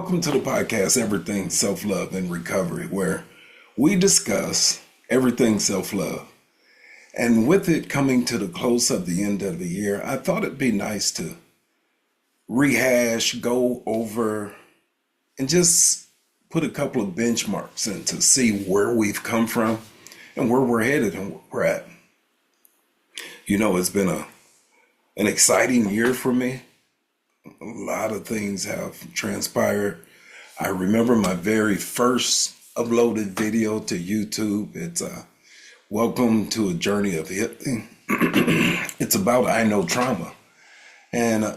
Welcome to the podcast, Everything Self-Love and Recovery, where we discuss everything self-love. And with it coming to the close of the end of the year, I thought it'd be nice to rehash, go over, and just put a couple of benchmarks in to see where we've come from and where we're headed and where we're at. You know, it's been an exciting year for me. A lot of things have transpired. I remember my very first uploaded video to YouTube. It's Welcome to a Journey of Healing. It's about I know trauma. And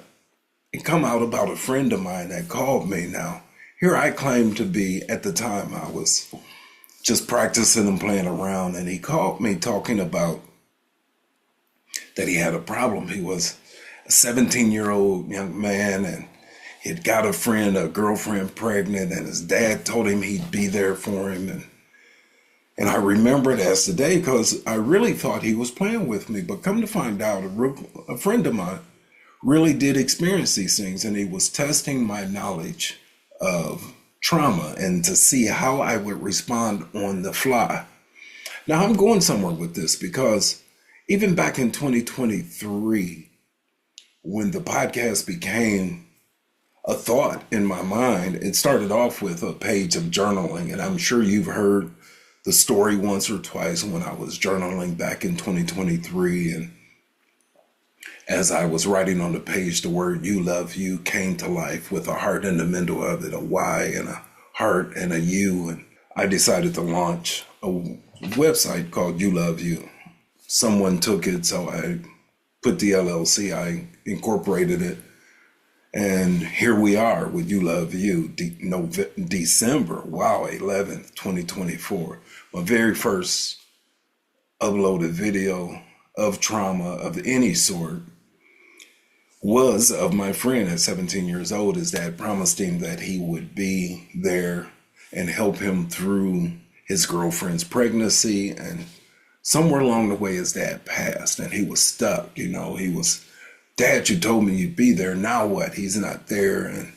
it come out about a friend of mine that called me. Now, here I claim to be, at the time I was just practicing and playing around, and he called me talking about that he had a problem. He was a 17-year-old young man, and he'd got a girlfriend pregnant, and his dad told him he'd be there for him. And I remember it as today because I really thought he was playing with me. But come to find out, a friend of mine really did experience these things, and he was testing my knowledge of trauma and to see how I would respond on the fly. Now, I'm going somewhere with this because even back in 2023, when the podcast became a thought in my mind, it started off with a page of journaling. And I'm sure you've heard the story once or twice when I was journaling back in 2023. And as I was writing on the page, the word "you love you" came to life with a heart in the middle of it, a Y and a heart and a U. And I decided to launch a website called You Love You. Someone took it, so I put the LLC, I incorporated it, and here we are with You Love You, December, 11th, 2024. My very first uploaded video of trauma of any sort was of my friend at 17 years old. His dad promised him that he would be there and help him through his girlfriend's pregnancy, and somewhere along the way, his dad passed and he was stuck. He was, "Dad, you told me you'd be there. Now what?" He's not there. And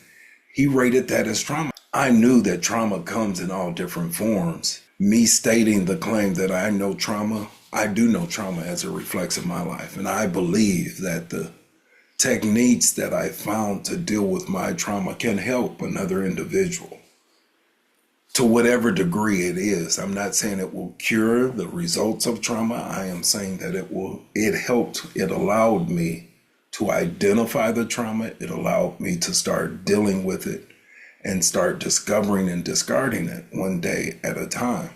he rated that as trauma. I knew that trauma comes in all different forms. Me stating the claim that I know trauma, I do know trauma as it reflects in my life. And I believe that the techniques that I found to deal with my trauma can help another individual, to whatever degree it is. I'm not saying it will cure the results of trauma. I am saying that it allowed me to identify the trauma. It allowed me to start dealing with it and start discovering and discarding it one day at a time.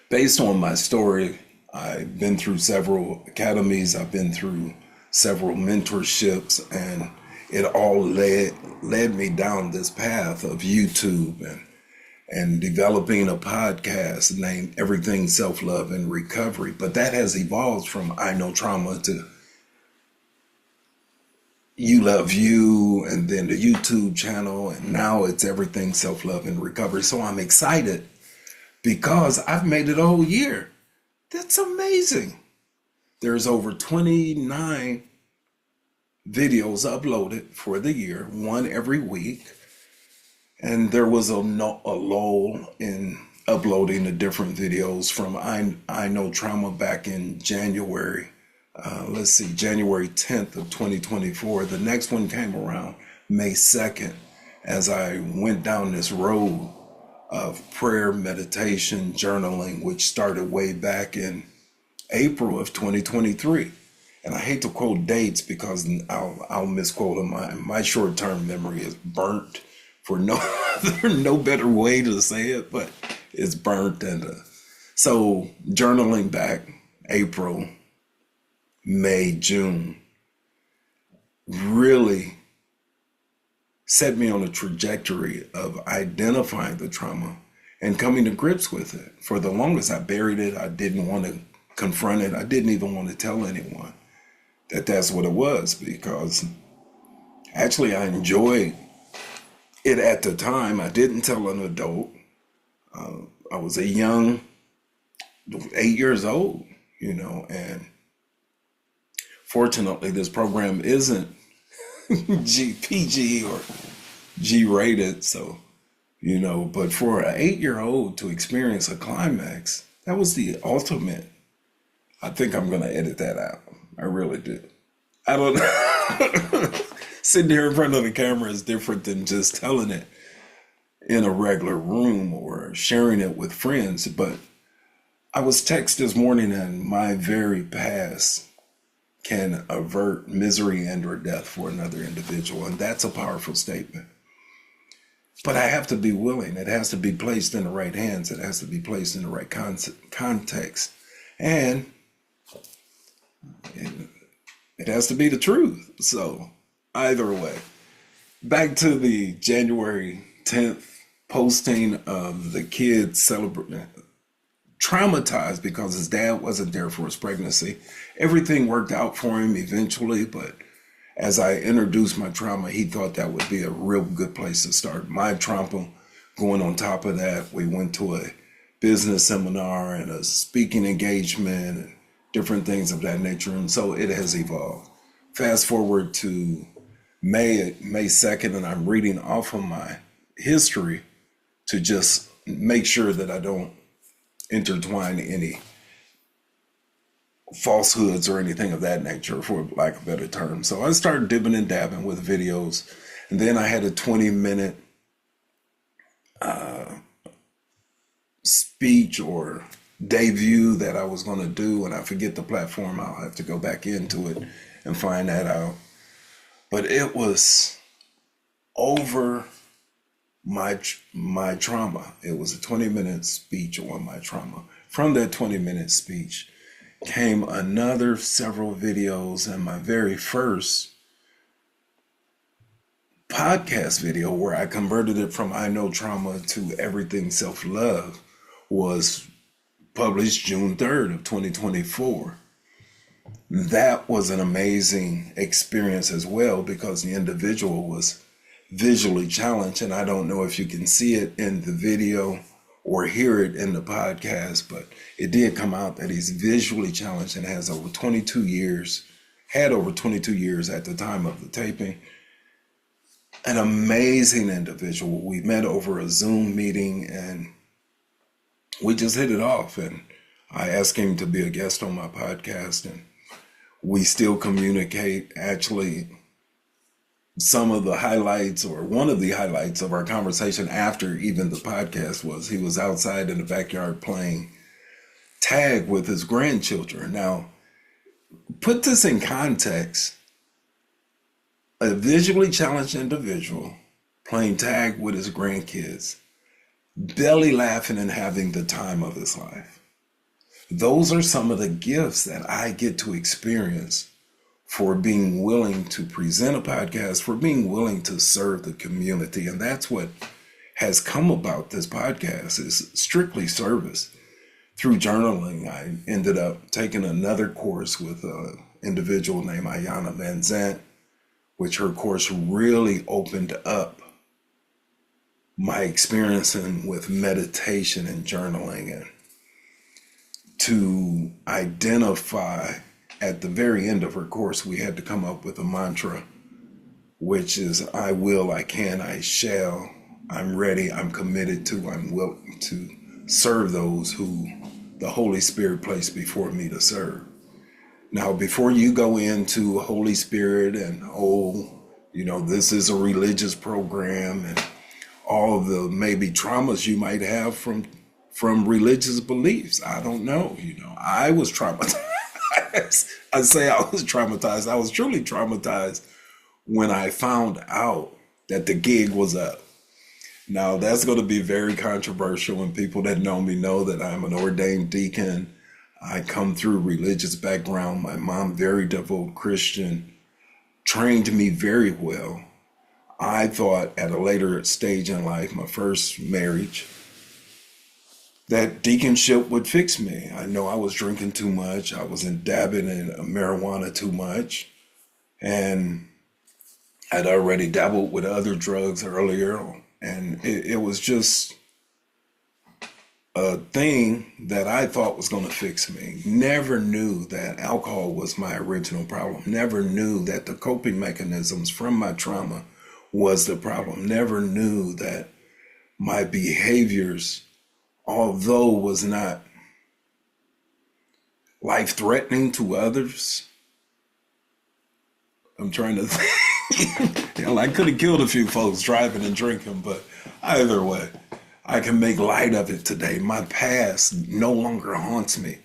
Based on my story, I've been through several academies. I've been through several mentorships, and it all led me down this path of YouTube and developing a podcast named Everything Self-Love and Recovery. But that has evolved from I Know Trauma to You Love You, and then the YouTube channel, and now it's Everything Self-Love and Recovery. So I'm excited because I've made it a whole year. That's amazing. There's over 29 videos uploaded for the year, one every week. And there was a lull in uploading the different videos from I Know Trauma back in January. January 10th of 2024. The next one came around May 2nd as I went down this road of prayer, meditation, journaling, which started way back in April of 2023. And I hate to quote dates because I'll misquote them. My short-term memory is burnt, for no better way to say it, but it's burnt. And so journaling back April, May, June really set me on a trajectory of identifying the trauma and coming to grips with it. For the longest, I buried it. I didn't want to confront it. I didn't even want to tell anyone that that's what it was, because actually I enjoyed it at the time. I didn't tell an adult. I was a young, 8 years old, and fortunately this program isn't PG or G-rated, so but for an 8-year-old to experience a climax, that was the ultimate. I think I'm gonna edit that out. I really do. I don't know. Sitting here in front of the camera is different than just telling it in a regular room or sharing it with friends. But I was texted this morning, and my very past can avert misery and or death for another individual. And that's a powerful statement. But I have to be willing. It has to be placed in the right hands. It has to be placed in the right context. And it has to be the truth. So either way, back to the January 10th posting of the kid celebrating, traumatized because his dad wasn't there for his pregnancy. Everything worked out for him eventually, but as I introduced my trauma, he thought that would be a real good place to start. My trauma, going on top of that, we went to a business seminar and a speaking engagement and different things of that nature. And so it has evolved. Fast forward to May 2nd, and I'm reading off of my history to just make sure that I don't intertwine any falsehoods or anything of that nature, for lack of a better term. So I started dibbing and dabbing with videos, and then I had a 20-minute speech or debut that I was going to do, and I forget the platform. I'll have to go back into it and find that out. But it was over my trauma. It was a 20-minute speech on my trauma. From that 20-minute speech came another several videos, and my very first podcast video where I converted it from I Know Trauma to Everything Self-Love was published June 3rd of 2024. That was an amazing experience as well, because the individual was visually challenged, and I don't know if you can see it in the video or hear it in the podcast, but it did come out that he's visually challenged and has over 22 years, had over 22 years at the time of the taping. An amazing individual. We met over a Zoom meeting and we just hit it off, and I asked him to be a guest on my podcast, and we still communicate. Actually, some of the highlights, or one of the highlights of our conversation after even the podcast, was he was outside in the backyard playing tag with his grandchildren. Now, put this in context. A visually challenged individual playing tag with his grandkids, belly laughing and having the time of his life. Those are some of the gifts that I get to experience for being willing to present a podcast, for being willing to serve the community. And that's what has come about this podcast, is strictly service. Through journaling, I ended up taking another course with an individual named Ayana Van Zant, which her course really opened up my experiencing with meditation and journaling, and to identify at the very end of her course, we had to come up with a mantra, which is I will, I can, I shall, I'm ready, I'm committed to, I'm willing to serve those who the Holy Spirit placed before me to serve. Now, before you go into Holy Spirit and, this is a religious program, and all of the maybe traumas you might have from religious beliefs. I don't know. I was traumatized. I say I was traumatized. I was truly traumatized when I found out that the gig was up. Now, that's going to be very controversial, and people that know me know that I'm an ordained deacon. I come through religious background. My mom, very devout Christian, trained me very well. I thought at a later stage in life, my first marriage, that deaconship would fix me. I know I was drinking too much. I was dabbing in marijuana too much. And I'd already dabbled with other drugs earlier. And it was just a thing that I thought was going to fix me. Never knew that alcohol was my original problem. Never knew that the coping mechanisms from my trauma was the problem. Never knew that my behaviors, although was not life-threatening to others. I'm trying to think. I could have killed a few folks driving and drinking, but either way, I can make light of it today. My past no longer haunts me.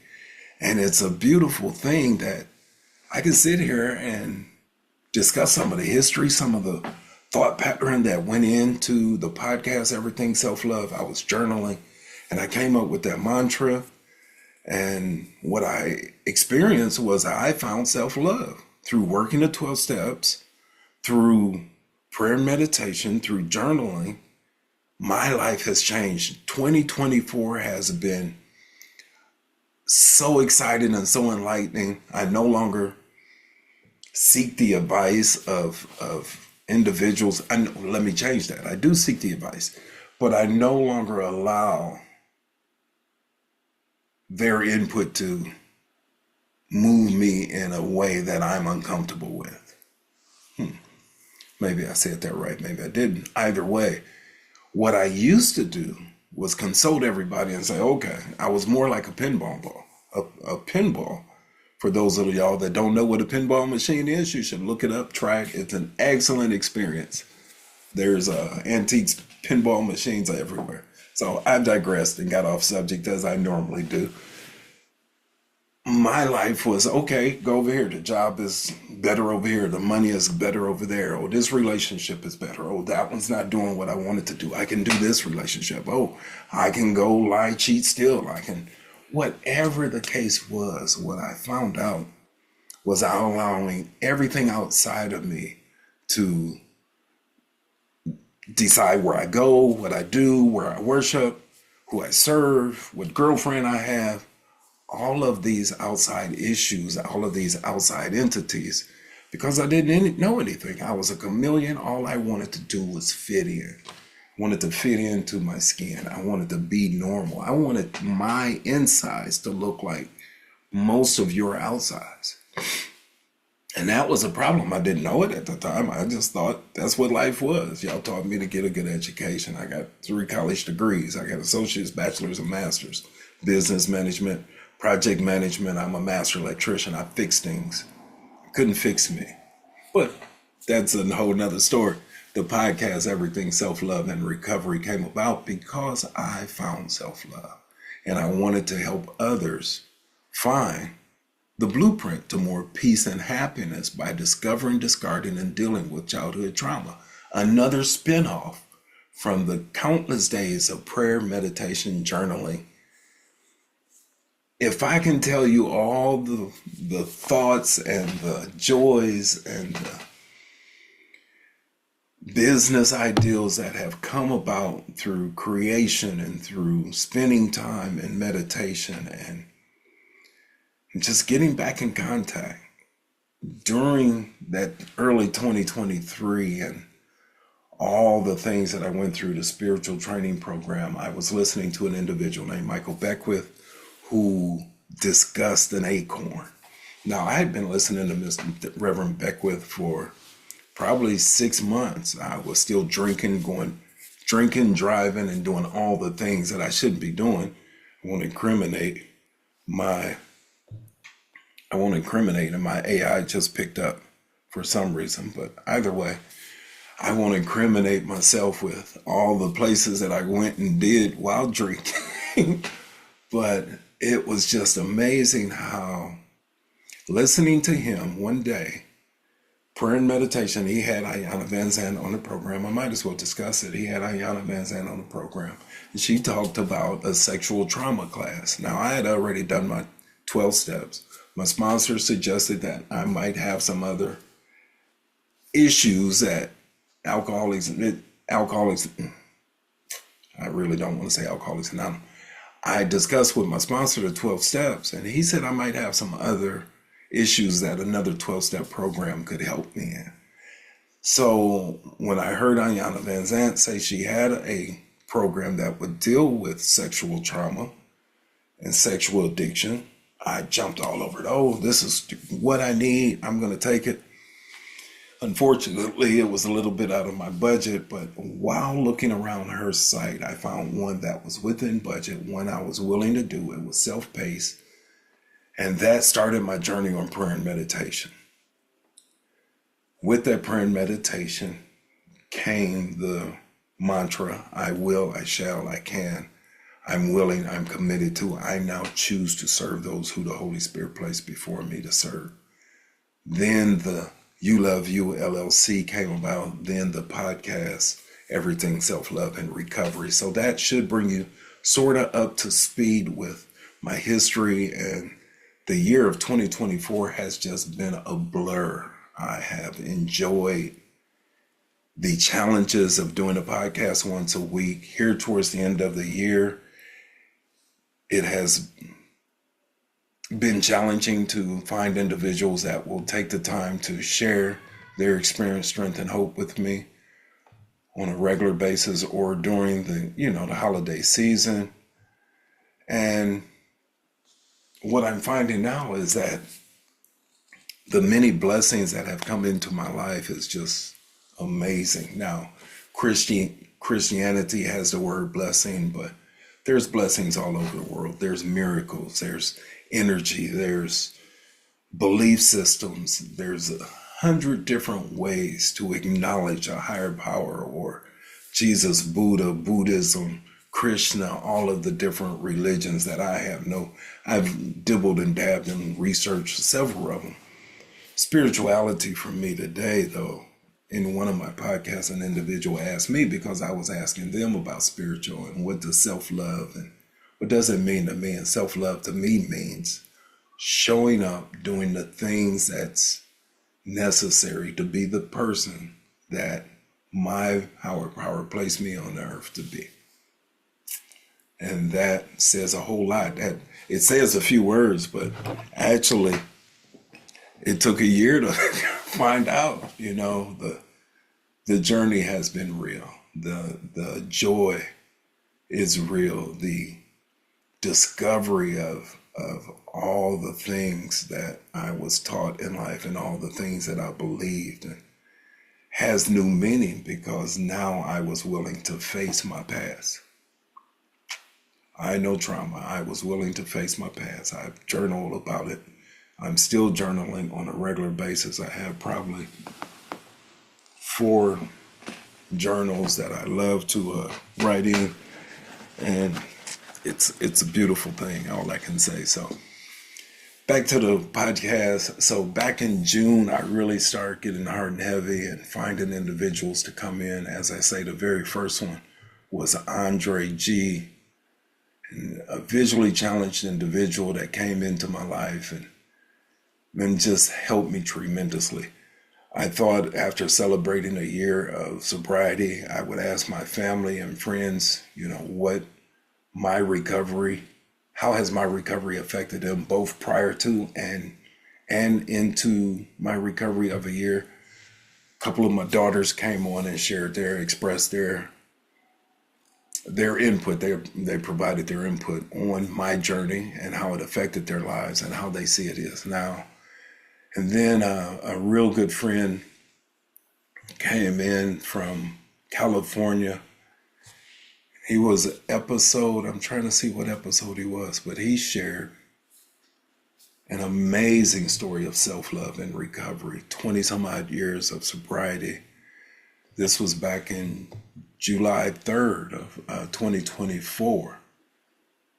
And it's a beautiful thing that I can sit here and discuss some of the history, some of the thought pattern that went into the podcast, Everything Self-Love. I was journaling and I came up with that mantra. And what I experienced was I found self-love through working the 12 steps, through prayer and meditation, through journaling. My life has changed. 2024 has been so exciting and so enlightening. I no longer seek the advice of individuals. Let me change that. I do seek the advice, but I no longer allow their input to move me in a way that I'm uncomfortable with. Maybe I said that right, maybe I didn't. Either way, what I used to do was consult everybody and say, okay, I was more like a pinball ball. A pinball, for those of y'all that don't know what a pinball machine is, you should look it up, try it. It's an excellent experience. There's antiques pinball machines everywhere. So I digressed and got off subject as I normally do. My life was, okay, go over here. The job is better over here. The money is better over there. Oh, this relationship is better. Oh, that one's not doing what I wanted to do. I can do this relationship. Oh, I can go lie, cheat, steal. I can, whatever the case was, what I found out was allowing everything outside of me to decide where I go, what I do, where I worship, who I serve, what girlfriend I have. All of these outside issues, all of these outside entities, because I didn't know anything. I was a chameleon. All I wanted to do was fit in. I wanted to fit into my skin. I wanted to be normal. I wanted my insides to look like most of your outsides. And that was a problem. I didn't know it at the time. I just thought that's what life was. Y'all taught me to get a good education. I got 3 college degrees. I got associates, bachelor's, and master's. Business management, project management. I'm a master electrician. I fix things. Couldn't fix me. But that's a whole nother story. The podcast, Everything Self-Love and Recovery, came about because I found self-love. And I wanted to help others find the blueprint to more peace and happiness by discovering, discarding, and dealing with childhood trauma. Another spinoff from the countless days of prayer, meditation, journaling. If I can tell you all the thoughts and the joys and the business ideals that have come about through creation and through spending time in meditation and just getting back in contact during that early 2023 and all the things that I went through, the spiritual training program, I was listening to an individual named Michael Beckwith who discussed an acorn. Now, I had been listening to Mr. Reverend Beckwith for probably 6 months. I was still drinking, driving, and doing all the things that I shouldn't be doing. I won't incriminate, and my AI just picked up for some reason. But either way, I won't incriminate myself with all the places that I went and did while drinking. But it was just amazing how listening to him one day, prayer and meditation, he had Ayanna Van Zandt on the program. I might as well discuss it. He had Ayanna Van Zandt on the program. And she talked about a sexual trauma class. Now, I had already done my 12 steps. My sponsor suggested that I might have some other issues that alcoholics, I really don't want to say Alcoholics Anonymous. I discussed with my sponsor the 12 steps, and he said I might have some other issues that another 12-step program could help me in. So when I heard Ayanna Van Zandt say she had a program that would deal with sexual trauma and sexual addiction, I jumped all over it. Oh, this is what I need. I'm going to take it. Unfortunately, it was a little bit out of my budget, but while looking around her site, I found one that was within budget, one I was willing to do. It was self-paced, and that started my journey on prayer and meditation. With that prayer and meditation came the mantra, I will, I shall, I can. I'm willing, I'm committed to. I now choose to serve those who the Holy Spirit placed before me to serve. Then the You Love You LLC came about. Then the podcast, Everything Self-Love and Recovery. So that should bring you sort of up to speed with my history. And the year of 2024 has just been a blur. I have enjoyed the challenges of doing a podcast once a week. Here towards the end of the year, it has been challenging to find individuals that will take the time to share their experience, strength, and hope with me on a regular basis or during the holiday season. And what I'm finding now is that the many blessings that have come into my life is just amazing. Now, Christianity has the word blessing, but there's blessings all over the world. There's miracles, there's energy, there's belief systems, there's 100 different ways to acknowledge a higher power or Jesus, Buddha, Buddhism, Krishna, all of the different religions that I've dibbled and dabbed and researched several of them. Spirituality for me today, though, in one of my podcasts, an individual asked me because I was asking them about spiritual and what does self-love and what does it mean to me? And self-love to me means showing up, doing the things that's necessary to be the person that my higher power placed me on the earth to be. And that says a whole lot. That it says a few words, but actually it took a year to find out, the journey has been real. The joy is real. The discovery of all the things that I was taught in life and all the things that I believed and has new meaning because now I was willing to face my past. I know trauma. I was willing to face my past. I've journaled about it. I'm still journaling on a regular basis. I have probably 4 journals that I love to write in, and it's a beautiful thing, all I can say. So back to the podcast. So back in June, I really started getting hard and heavy and finding individuals to come in. As I say, the very first one was Andre G, a visually challenged individual that came into my life and just helped me tremendously. I thought after celebrating a year of sobriety, I would ask my family and friends, what my recovery, how has my recovery affected them both prior to and into my recovery of a year. A couple of my daughters came on and expressed their input. They provided their input on my journey and how it affected their lives and how they see it is now. And then a real good friend came in from California. He was I'm trying to see what episode he was, but he shared an amazing story of self-love and recovery, 20 some odd years of sobriety. This was back in July 3rd of 2024.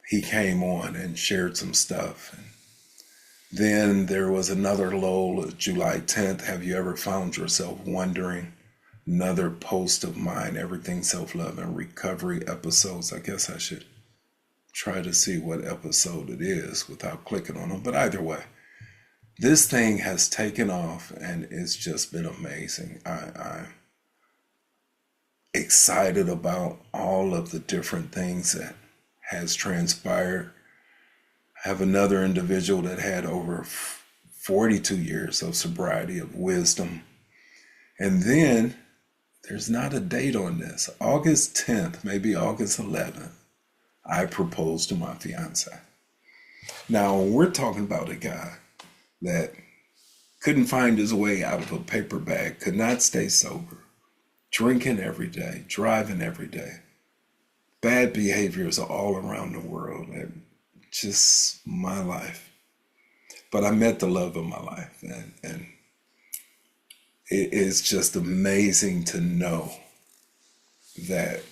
He came on and shared some stuff. And then there was another lull, July 10th. Have you ever found yourself wondering? Another post of mine, Everything Self-Love and Recovery episodes. I guess I should try to see what episode it is without clicking on them. But either way, this thing has taken off and it's just been amazing. I'm excited about all of the different things that has transpired. I have another individual that had over 42 years of sobriety, of wisdom. And then there's not a date on this. August 10th, maybe August 11th, I proposed to my fiance. Now, we're talking about a guy that couldn't find his way out of a paper bag, could not stay sober, drinking every day, driving every day, bad behaviors all around the world, and just my life. But I met the love of my life, and it is just amazing to know that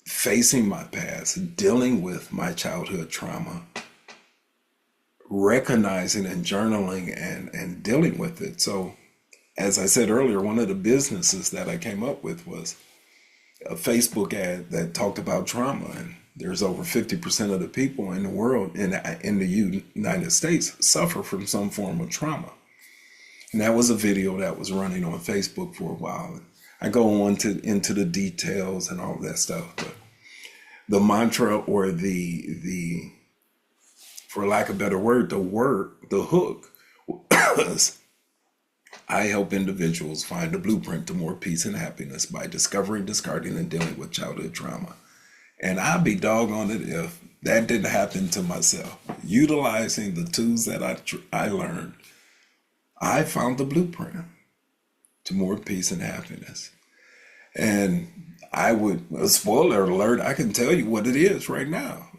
facing my past, dealing with my childhood trauma, recognizing and journaling and dealing with it. So, as I said earlier, one of the businesses that I came up with was a Facebook ad that talked about trauma. And there's over 50% of the people in the world, in the United States, suffer from some form of trauma. And that was a video that was running on Facebook for a while. I go on into the details and all that stuff. But the mantra, or the for lack of a better word, the hook was, I help individuals find a blueprint to more peace and happiness by discovering, discarding, and dealing with childhood trauma. And I'd be doggone it if that didn't happen to myself. Utilizing the tools that I learned, I found the blueprint to more peace and happiness. And I would, a spoiler alert, I can tell you what it is right now.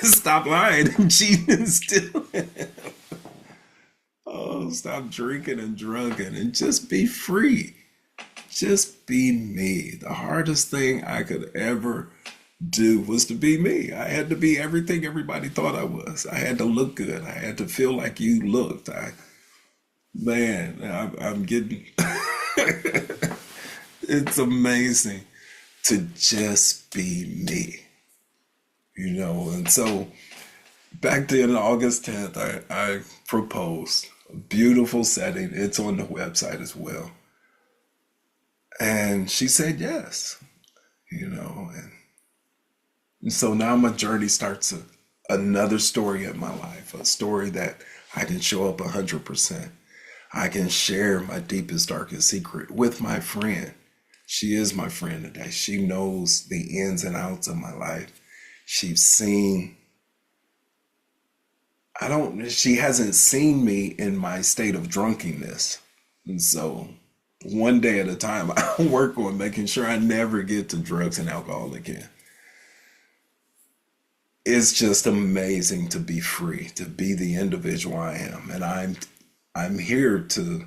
Stop lying and cheating and stealing. Oh, stop drinking and drugging and just be free. Just be me. The hardest thing I could ever do was to be me. I had to be everything everybody thought I was. I had to look good. I had to feel like you looked. I'm getting, it's amazing to just be me, and so back then, August 10th, I proposed. A beautiful setting. It's on the website as well. And she said yes, and so now my journey starts another story in my life, a story that I can show up 100%. I can share my deepest, darkest secret with my friend. She is my friend today. She knows the ins and outs of my life. She's seen, she hasn't seen me in my state of drunkenness. And so one day at a time, I work on making sure I never get to drugs and alcohol again. It's just amazing to be free, to be the individual I am. And I'm here to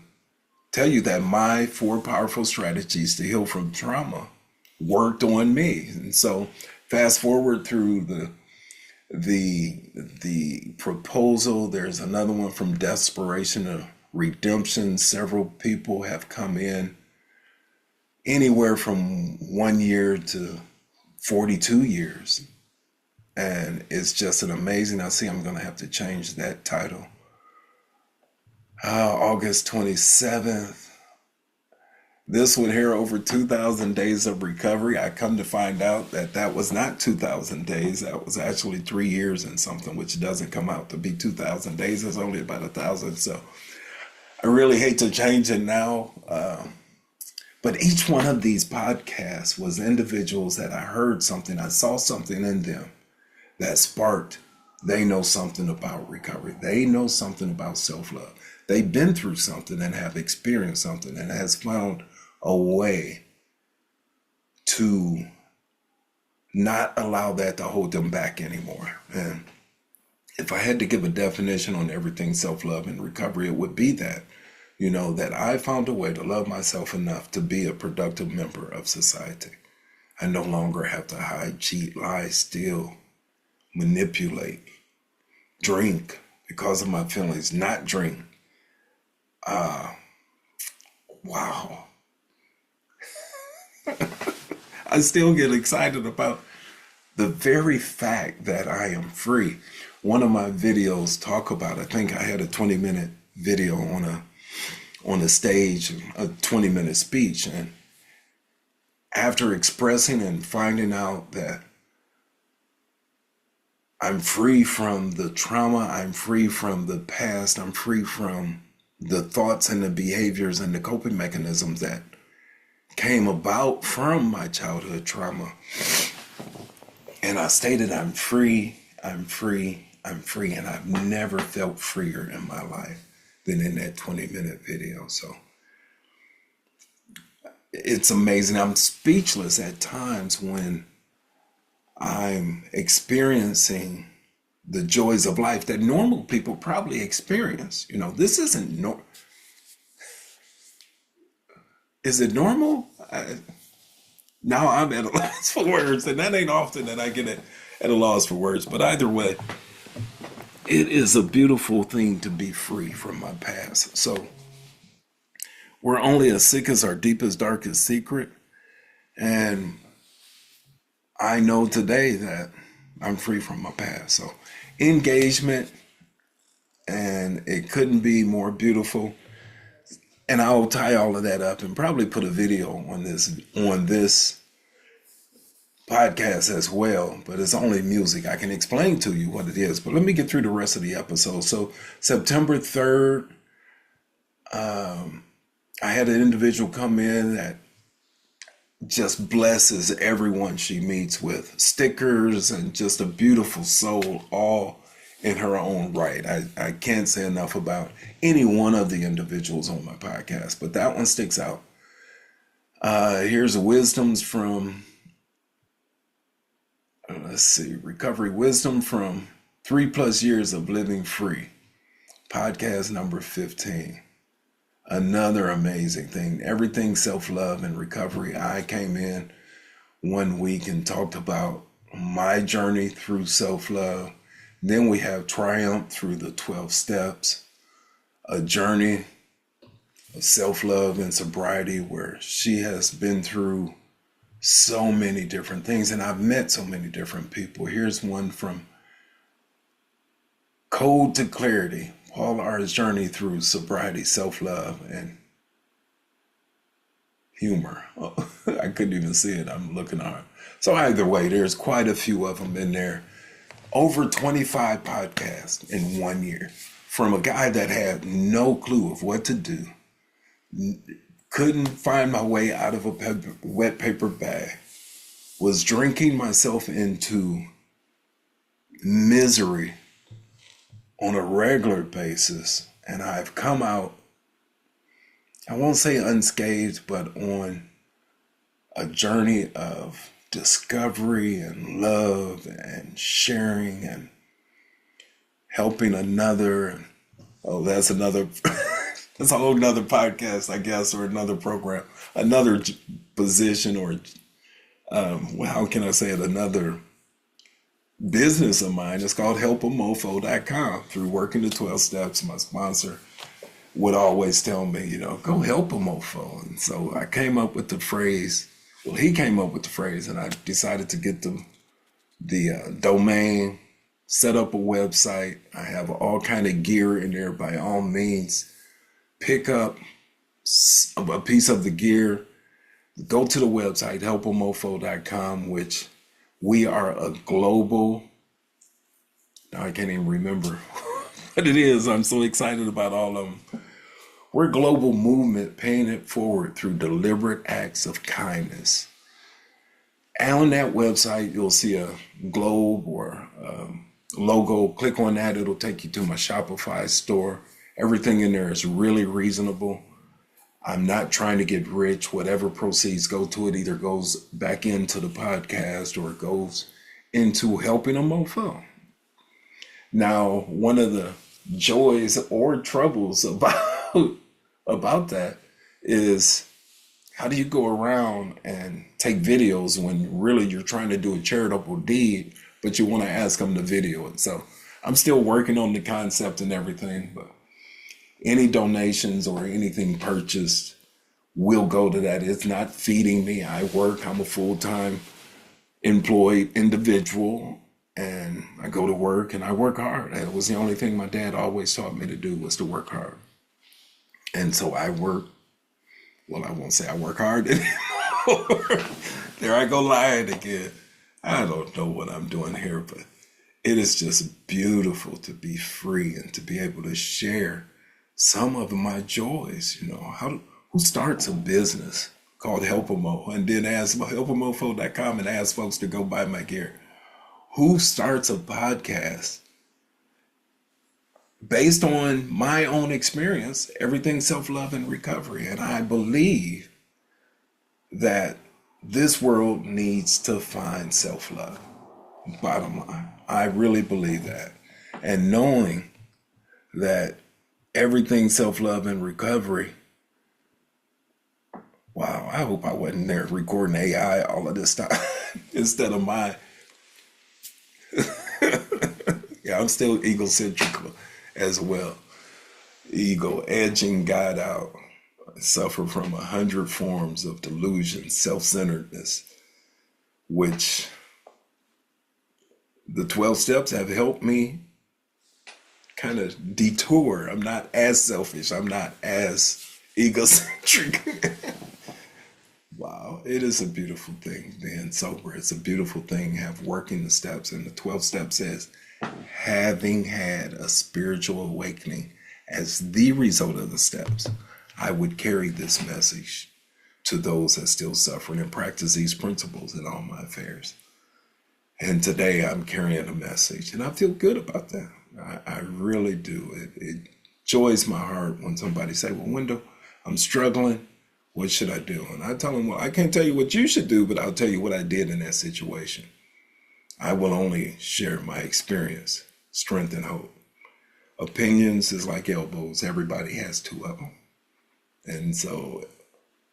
tell you that my 4 powerful strategies to heal from trauma worked on me. And so fast forward through the proposal, there's another one, from desperation to redemption. Several people have come in, anywhere from 1 year to 42 years. And it's just an amazing, I see I'm going to have to change that title. August 27th. This one here, over 2,000 days of recovery. I come to find out that was not 2,000 days. That was actually 3 years and something, which doesn't come out to be 2,000 days. It's only about 1,000. So I really hate to change it now. But each one of these podcasts was individuals that I heard something, I saw something in them that sparked. They know something about recovery. They know something about self-love. They've been through something and have experienced something and has found a way to not allow that to hold them back anymore. And if I had to give a definition on everything self-love and recovery, it would be that, that I found a way to love myself enough to be a productive member of society. I no longer have to hide, cheat, lie, steal, manipulate, drink because of my feelings, not drink. Wow. I still get excited about the very fact that I am free. One of my videos talk about, I think I had a 20-minute video on a stage, a 20-minute speech. And after expressing and finding out that I'm free from the trauma, I'm free from the past, I'm free from the thoughts and the behaviors and the coping mechanisms that came about from my childhood trauma. And I stated, I'm free, I'm free, I'm free. And I've never felt freer in my life. than in that 20-minute video. So it's amazing. I'm speechless at times when I'm experiencing the joys of life that normal people probably experience. This isn't is it normal? Now I'm at a loss for words, and that ain't often that I get at a loss for words. But either way, it is a beautiful thing to be free from my past. So we're only as sick as our deepest, darkest secret. And I know today that I'm free from my past. So engagement, and it couldn't be more beautiful. And I'll tie all of that up and probably put a video on this podcast as well, but it's only music. I can explain to you what it is, but let me get through the rest of the episode. So September 3rd, I had an individual come in that just blesses everyone she meets with stickers and just a beautiful soul, all in her own right. I can't say enough about any one of the individuals on my podcast, but that one sticks out. Here's wisdoms from, recovery wisdom from 3+ years of living free. Podcast number 15. Another amazing thing. Everything self-love and recovery. I came in one week and talked about my journey through self-love. Then we have triumph through the 12 steps, a journey of self-love and sobriety where she has been through so many different things, and I've met so many different people. Here's one from Code to Clarity, Paul R's journey through sobriety, self-love, and humor. Oh, I couldn't even see it. I'm looking hard. So either way, there's quite a few of them in there. Over 25 podcasts in 1 year from a guy that had no clue of what to do. Couldn't find my way out of a wet paper bag. Was drinking myself into misery on a regular basis. And I've come out, I won't say unscathed, but on a journey of discovery and love and sharing and helping another. Oh, that's another, that's a whole nother podcast, I guess, or another program, another position, or how can I say it? Another business of mine. It's called helpamofo.com. Through working the 12 steps, my sponsor would always tell me, go help a mofo. And so I came up with the phrase. Well, he came up with the phrase, and I decided to get the domain, set up a website. I have all kind of gear in there. By all means, pick up a piece of the gear. Go to the website, helpamofo.com, which we are a global, now I can't even remember what it is. I'm so excited about all of them. We're a global movement paying it forward through deliberate acts of kindness. And on that website, you'll see a globe or logo. Click on that. It'll take you to my Shopify store. Everything in there is really reasonable. I'm not trying to get rich. Whatever proceeds go to it either goes back into the podcast or it goes into helping a mofo. Now, one of the joys or troubles about that is, how do you go around and take videos when really you're trying to do a charitable deed, but you want to ask them to video it? So I'm still working on the concept and everything, but any donations or anything purchased will go to that. It's not feeding me. I work. I'm a full-time employed individual, and I go to work and I work hard. That was the only thing my dad always taught me to do, was to work hard. And so I work. Well, I won't say I work hard anymore. There I go lying again. I don't know what I'm doing here, but it is just beautiful to be free and to be able to share some of my joys. Who starts a business called Helpamo and then ask helpamofo.com and ask folks to go buy my gear? Who starts a podcast based on my own experience, everything self-love and recovery. And I believe that this world needs to find self-love. Bottom line, I really believe that. And knowing that everything self-love and recovery, wow, I hope I wasn't there recording AI all of this time instead of my, yeah, I'm still egocentric as well. Ego edging God out. I suffer from 100 forms of delusion, self-centeredness, which the 12 steps have helped me kind of detour. I'm not as selfish. I'm not as egocentric. Wow, it is a beautiful thing being sober. It's a beautiful thing have working the steps. And the 12 step says, having had a spiritual awakening as the result of the steps, I would carry this message to those that still suffer and practice these principles in all my affairs. And today I'm carrying a message, and I feel good about that. I really do. It joys my heart when somebody say, well, Wendell, I'm struggling. What should I do? And I tell them, well, I can't tell you what you should do, but I'll tell you what I did in that situation. I will only share my experience, strength, and hope. Opinions is like elbows. Everybody has two of them. And so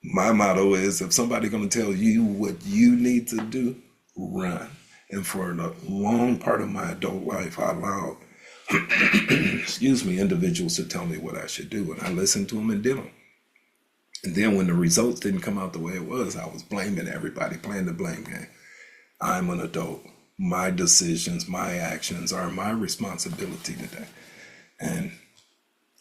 my motto is, if somebody's going to tell you what you need to do, run. And for the long part of my adult life, I allowed, excuse me, individuals to tell me what I should do. And I listened to them and did them. And then when the results didn't come out the way it was, I was blaming everybody, playing the blame game. I'm an adult. My decisions, my actions are my responsibility today. And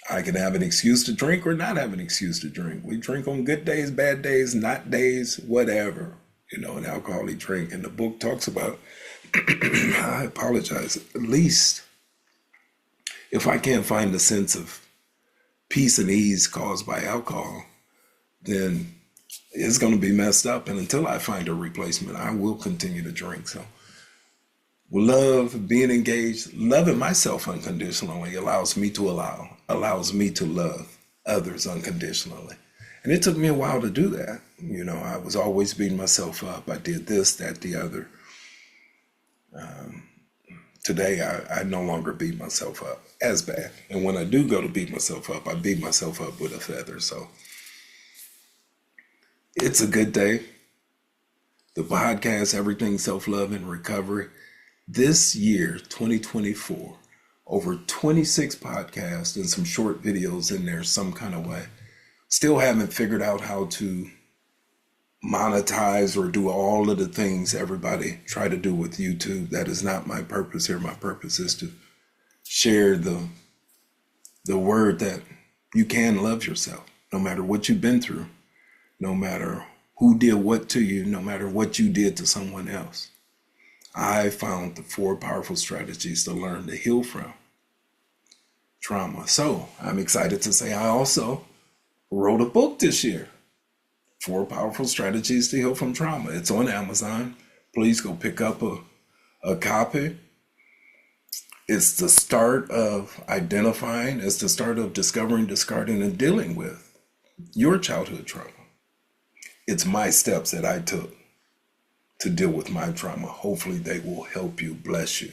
I can have an excuse to drink or not have an excuse to drink. We drink on good days, bad days, not days, whatever. You know, an alcoholic drink. And the book talks about, I apologize, at least if I can't find the sense of peace and ease caused by alcohol, then it's going to be messed up. And until I find a replacement, I will continue to drink. So love, being engaged, loving myself unconditionally allows me to love others unconditionally. And it took me a while to do that. You know, I was always beating myself up. I did this, that, the other. Today, I no longer beat myself up as bad. And when I do go to beat myself up, I beat myself up with a feather. So it's a good day. The podcast, Everything Self-Love and Recovery. This year, 2024, over 26 podcasts and some short videos in there some kind of way. Still haven't figured out how to monetize or do all of the things everybody try to do with YouTube. That is not my purpose here. My purpose is to share the word that you can love yourself, no matter what you've been through, no matter who did what to you, no matter what you did to someone else. I found the 4 powerful strategies to learn to heal from trauma. So I'm excited to say I also wrote a book this year, 4 powerful strategies to heal from trauma. It's on Amazon. Please go pick up a copy. It's the start of identifying, it's the start of discovering, discarding, and dealing with your childhood trauma. It's my steps that I took to deal with my trauma. Hopefully they will help you, bless you.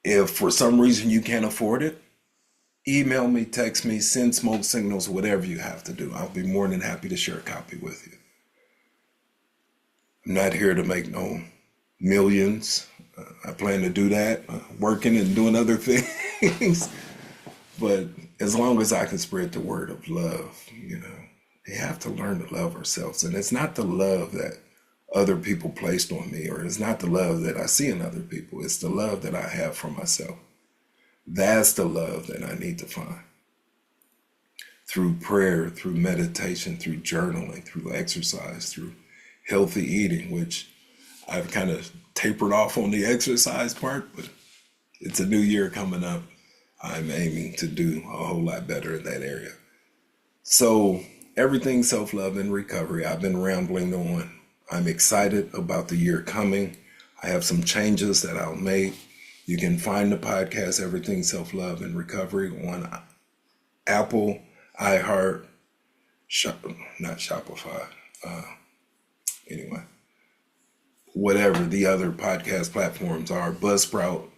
If for some reason you can't afford it, email me, text me, send smoke signals, whatever you have to do. I'll be more than happy to share a copy with you. I'm not here to make no millions. I plan to do that, working and doing other things. But as long as I can spread the word of love, you know, we have to learn to love ourselves. And it's not the love that other people placed on me, or it's not the love that I see in other people. It's the love that I have for myself. That's the love that I need to find. Through prayer, through meditation, through journaling, through exercise, through healthy eating, which I've kind of tapered off on the exercise part, but it's a new year coming up. I'm aiming to do a whole lot better in that area. So everything self-love and recovery, I've been rambling on. I'm excited about the year coming. I have some changes that I'll make. You can find the podcast, Everything Self-Love and Recovery, on Apple, iHeart, not Shopify, anyway, whatever the other podcast platforms are, Buzzsprout.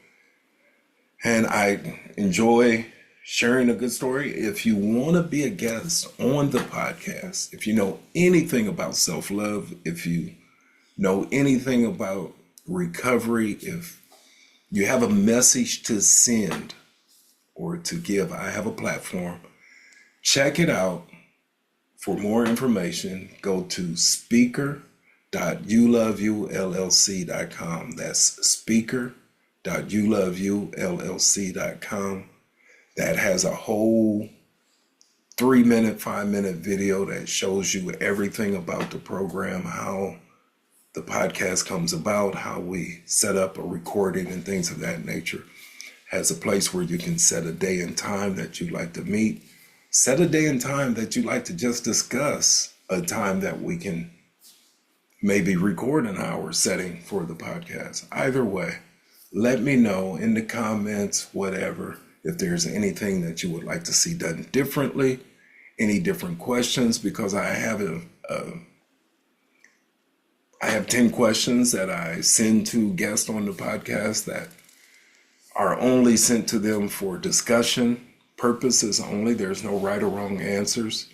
And I enjoy sharing a good story. If you want to be a guest on the podcast, if you know anything about self-love, if you know anything about recovery, if you have a message to send or to give, I have a platform. Check it out. For more information, go to speaker.youloveyoullc.com. That's speaker.youloveyoullc.com. That has a whole 3-minute, 5-minute video that shows you everything about the program, how the podcast comes about, how we set up a recording and things of that nature. Has a place where you can set a day and time that you'd like to meet. Set a day and time that you'd like to just discuss, a time that we can maybe record an hour setting for the podcast. Either way, let me know in the comments, whatever, if there's anything that you would like to see done differently, any different questions, because I have 10 questions that I send to guests on the podcast that are only sent to them for discussion purposes only. There's no right or wrong answers.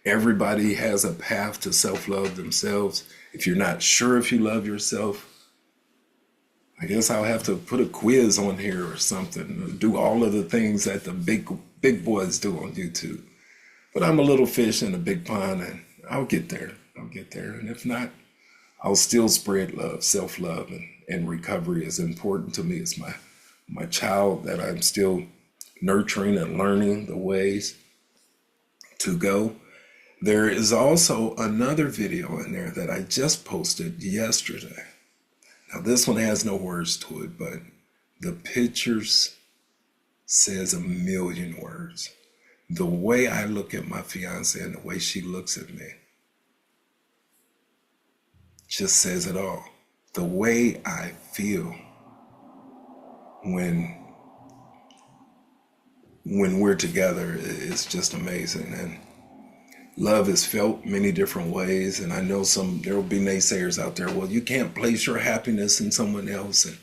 Everybody has a path to self-love themselves. If you're not sure if you love yourself, I guess I'll have to put a quiz on here or something, do all of the things that the big boys do on YouTube. But I'm a little fish in a big pond, and I'll get there. And if not, I'll still spread love. Self-love and recovery is important to me. It's my child that I'm still nurturing and learning the ways to go. There is also another video in there that I just posted yesterday. Now this one has no words to it, but the pictures says a million words. The way I look at my fiance and the way she looks at me just says it all. The way I feel when we're together is just amazing. And love is felt many different ways. And I know there will be naysayers out there. Well, you can't place your happiness in someone else. And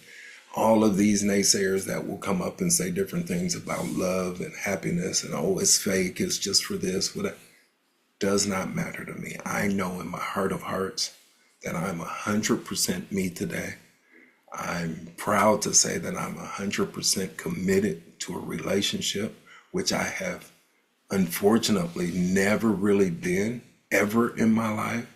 all of these naysayers that will come up and say different things about love and happiness. And, oh, it's fake. It's just for this. Whatever. Does not matter to me. I know in my heart of hearts that I'm 100% me today. I'm proud to say that I'm 100% committed to a relationship, which I have unfortunately never really been ever in my life.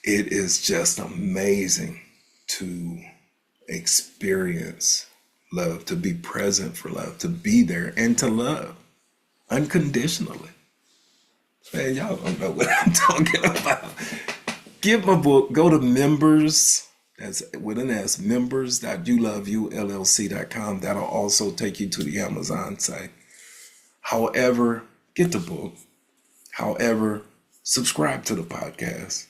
It is just amazing to experience love, to be present for love, to be there and to love unconditionally. Man, y'all don't know what I'm talking about. Get my book, go to members, that's with an S, members.youloveyoullc.com. That'll also take you to the Amazon site. However, get the book. However, subscribe to the podcast.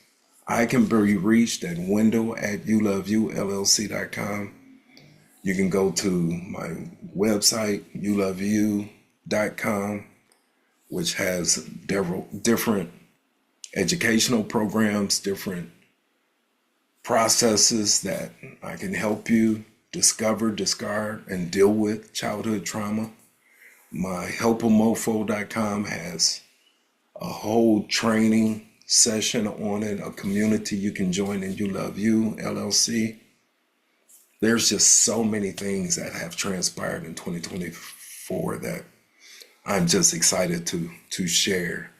I can be reached at Wendell at youloveyoullc.com. You can go to my website, youloveyou.com, which has different educational programs, different processes that I can help you discover, discard, and deal with childhood trauma. My helpamofo.com has a whole training session on it, a community you can join in You Love You, LLC. There's just so many things that have transpired in 2024 that I'm just excited to share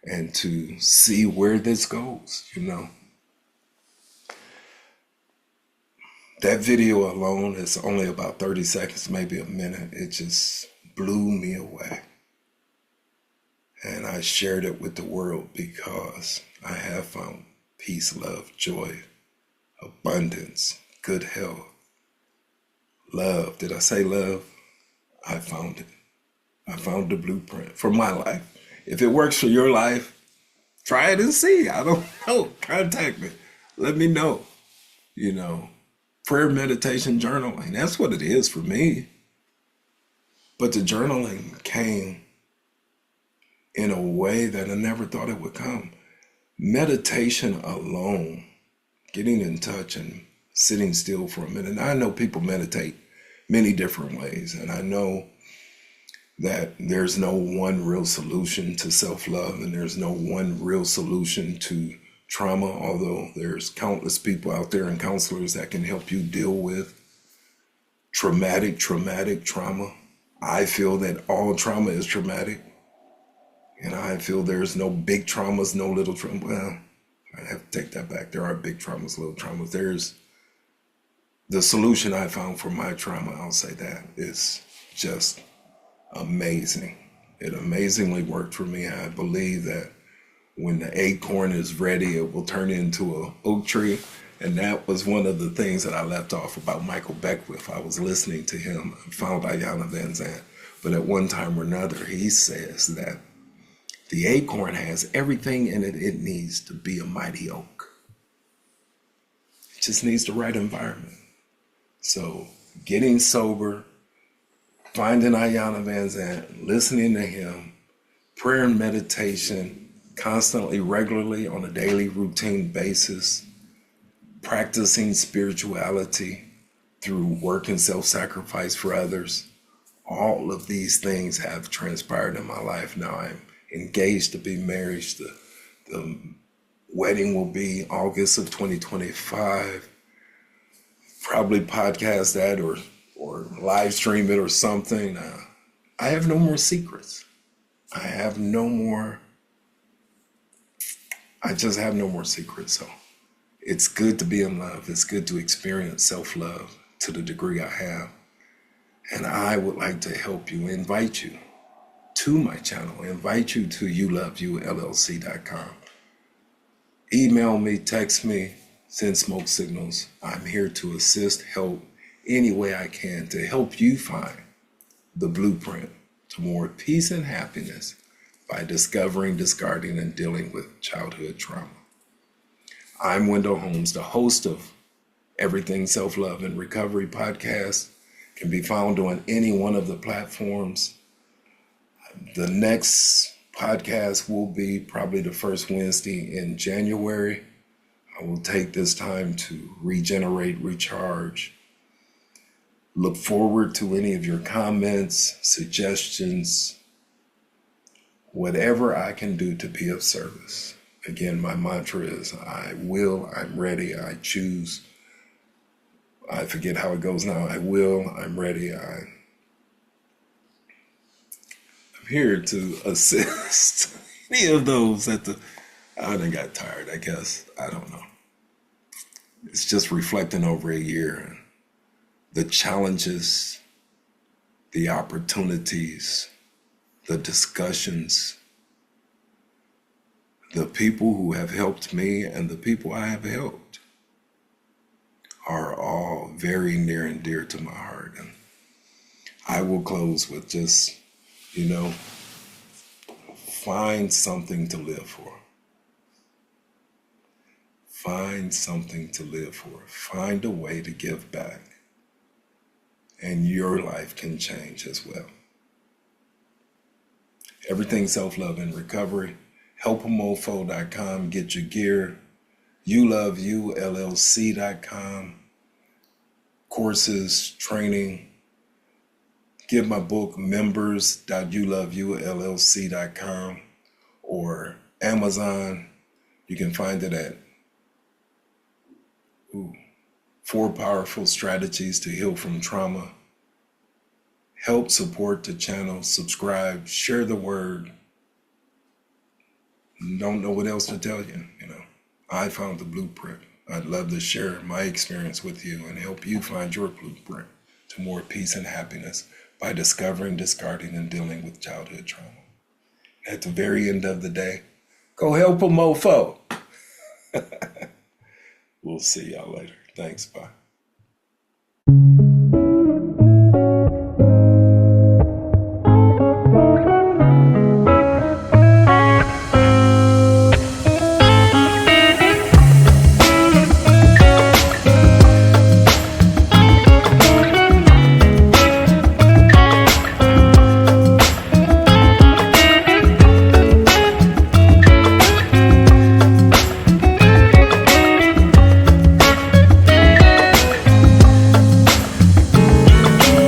and to see where this goes, you know. That video alone is only about 30 seconds, maybe a minute. It just blew me away. And I shared it with the world because I have found peace, love, joy, abundance, good health, love. Did I say love? I found it. I found the blueprint for my life. If it works for your life, try it and see. I don't know. Contact me. Let me know. You know, Prayer, meditation, journaling. That's what it is for me. But the journaling came in a way that I never thought it would come. Meditation alone, getting in touch and sitting still for a minute. And I know people meditate many different ways, and I know that there's no one real solution to self-love, and there's no one real solution to trauma, although there's countless people out there and counselors that can help you deal with traumatic trauma. I feel that all trauma is traumatic, and I feel there's no big traumas, no little trauma. Well, I have to take that back. There are big traumas, little traumas. There's the solution I found for my trauma, I'll say that, is just amazing. It amazingly worked for me. I believe that when the acorn is ready, it will turn into an oak tree. And that was one of the things that I left off about Michael Beckwith. I was listening to him, found Ayanna Van Zandt. But at one time or another, he says that the acorn has everything in it it needs to be a mighty oak. It just needs the right environment. So getting sober, finding Ayanna Van Zandt, listening to him, prayer and meditation, constantly, regularly, on a daily routine basis, practicing spirituality through work and self-sacrifice for others. All of these things have transpired in my life. Now I'm engaged to be married. The wedding will be August of 2025. Probably podcast that or live stream it or something. I have no more secrets. I just have no more secrets. So it's good to be in love. It's good to experience self-love to the degree I have. And I would like to help you, invite you to my channel, invite you to unloveyoullc.com. Email me, text me, send smoke signals. I'm here to assist, help any way I can to help you find the blueprint to more peace and happiness by discovering, discarding, and dealing with childhood trauma. I'm Wendell Holmes, the host of Everything Self-Love and Recovery podcast. Can be found on any one of the platforms. The next podcast will be probably the first Wednesday in January. I will take this time to regenerate, recharge. Look forward to any of your comments, suggestions, whatever I can do to be of service. Again, my mantra is I will, I'm ready, I choose. I forget how it goes now. I will, I'm ready, I'm here to assist any of those I done got tired, I guess. I don't know. It's just reflecting over a year and the challenges, the opportunities, the discussions, the people who have helped me and the people I have helped are all very near and dear to my heart. And I will close with just, find something to live for. Find something to live for. Find a way to give back. And your life can change as well. Everything Self-Love and Recovery. HelpAMoFo.com. Get your gear. unloveyoullc.com. Courses, training. Get my book, members.unloveyoullc.com, or Amazon. You can find it at 4 Powerful Strategies to Heal from Trauma. Help support the channel, subscribe, share the word. Don't know what else to tell you, I found the blueprint. I'd love to share my experience with you and help you find your blueprint to more peace and happiness by discovering, discarding, and dealing with childhood trauma. At the very end of the day, go help a mofo. We'll see y'all later. Thanks, bye.